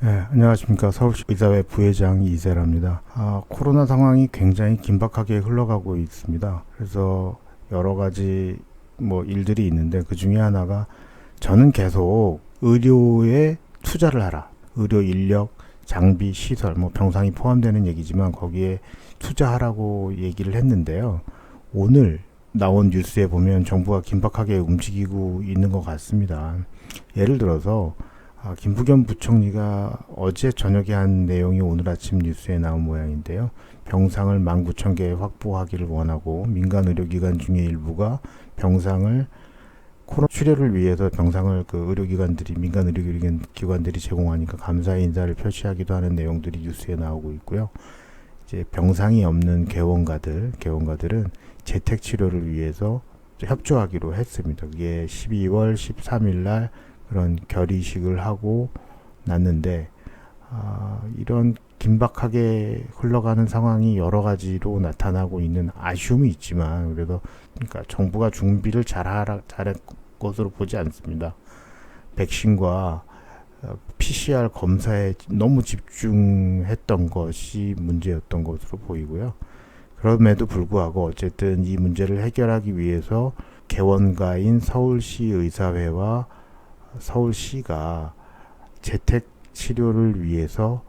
네, 안녕하십니까. 서울시 의사회 부회장 이세라입니다. 코로나 상황이 굉장히 긴박하게 흘러가고 있습니다. 그래서 여러 가지 일들이 있는데 그 중에 하나가 저는 계속 의료에 투자를 하라. 의료 인력, 장비, 시설, 병상이 포함되는 얘기지만 거기에 투자하라고 얘기를 했는데요. 오늘 나온 뉴스에 보면 정부가 긴박하게 움직이고 있는 것 같습니다. 예를 들어서 김부겸 부총리가 어제 저녁에 한 내용이 오늘 아침 뉴스에 나온 모양인데요. 병상을 19,000개 확보하기를 원하고 민간 의료기관 중에 일부가 병상을 코로나 치료를 위해서 병상을 민간 의료기관들이 제공하니까 감사의 인사를 표시하기도 하는 내용들이 뉴스에 나오고 있고요. 이제 병상이 없는 개원가들은 재택 치료를 위해서 협조하기로 했습니다. 그게 12월 13일 날 그런 결의식을 하고 났는데 이런 긴박하게 흘러가는 상황이 여러 가지로 나타나고 있는 아쉬움이 있지만 그래도 그러니까 정부가 준비를 잘할 것으로 보지 않습니다. 백신과 PCR 검사에 너무 집중했던 것이 문제였던 것으로 보이고요. 그럼에도 불구하고 어쨌든 이 문제를 해결하기 위해서 개원가인 서울시 의사회와 서울시가 재택 치료를 위해서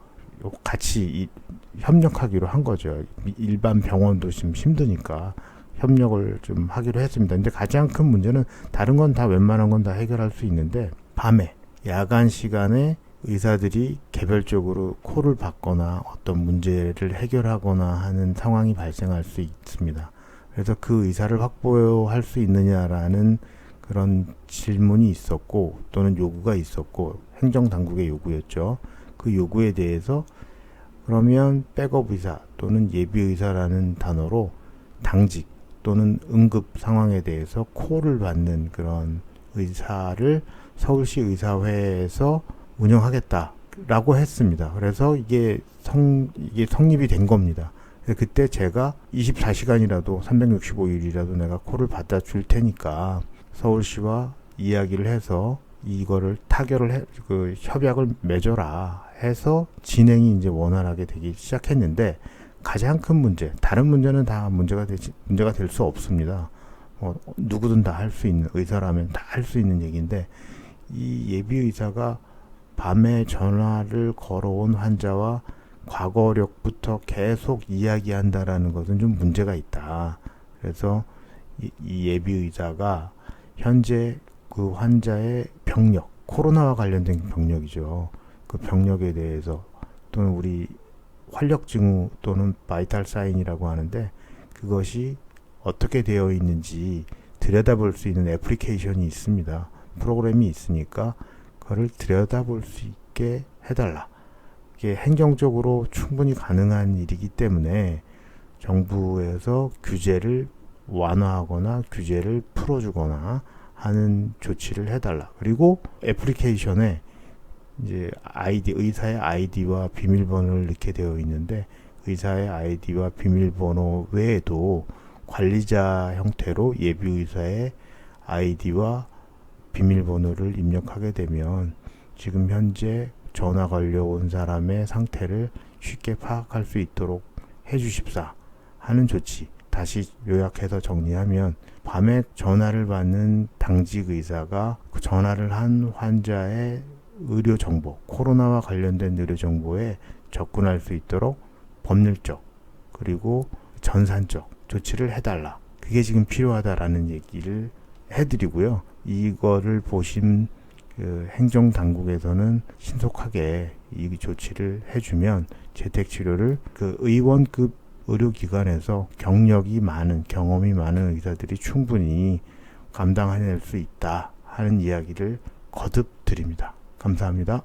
같이 협력하기로 한 거죠. 일반 병원도 지금 힘드니까 협력을 좀 하기로 했습니다. 근데 가장 큰 문제는 다른 건 다 웬만한 건 다 해결할 수 있는데 밤에 야간 시간에 의사들이 개별적으로 콜을 받거나 어떤 문제를 해결하거나 하는 상황이 발생할 수 있습니다. 그래서 그 의사를 확보할 수 있느냐라는 그런 질문이 있었고 또는 요구가 있었고 행정당국의 요구였죠. 그 요구에 대해서 그러면 백업 의사 또는 예비 의사라는 단어로 당직 또는 응급 상황에 대해서 콜을 받는 그런 의사를 서울시 의사회에서 운영하겠다라고 했습니다. 그래서 이게 성립이 된 겁니다. 그때 제가 24시간이라도 365일이라도 내가 콜을 받아 줄 테니까 서울시와 이야기를 해서 이거를 협약을 맺어라 해서 진행이 이제 원활하게 되기 시작했는데 가장 큰 문제, 다른 문제는 다 문제가 될 수 없습니다. 누구든 다 할 수 있는 의사라면 다 할 수 있는 얘기인데 이 예비 의사가 밤에 전화를 걸어온 환자와 과거력부터 계속 이야기한다라는 것은 좀 문제가 있다. 그래서 이 예비 의사가 현재 그 환자의 병력, 코로나와 관련된 병력이죠. 그 병력에 대해서 또는 우리 활력 징후 또는 바이탈 사인이라고 하는데 그것이 어떻게 되어 있는지 들여다볼 수 있는 애플리케이션이 있습니다. 프로그램이 있으니까 그거를 들여다볼 수 있게 해달라. 이게 행정적으로 충분히 가능한 일이기 때문에 정부에서 규제를 완화하거나 규제를 풀어주거나 하는 조치를 해달라. 그리고 애플리케이션에 이제 의사의 아이디와 비밀번호를 넣게 되어 있는데 의사의 아이디와 비밀번호 외에도 관리자 형태로 예비 의사의 아이디와 비밀번호를 입력하게 되면 지금 현재 전화 걸려온 사람의 상태를 쉽게 파악할 수 있도록 해주십사 하는 조치. 다시 요약해서 정리하면 밤에 전화를 받는 당직 의사가 그 전화를 한 환자의 의료 정보, 코로나와 관련된 의료 정보에 접근할 수 있도록 법률적 그리고 전산적 조치를 해달라. 그게 지금 필요하다라는 얘기를 해드리고요. 이거를 보신 행정당국에서는 신속하게 이 조치를 해주면 재택치료를 의원급 의료기관에서 경험이 많은 의사들이 충분히 감당해낼 수 있다 하는 이야기를 거듭 드립니다. 감사합니다.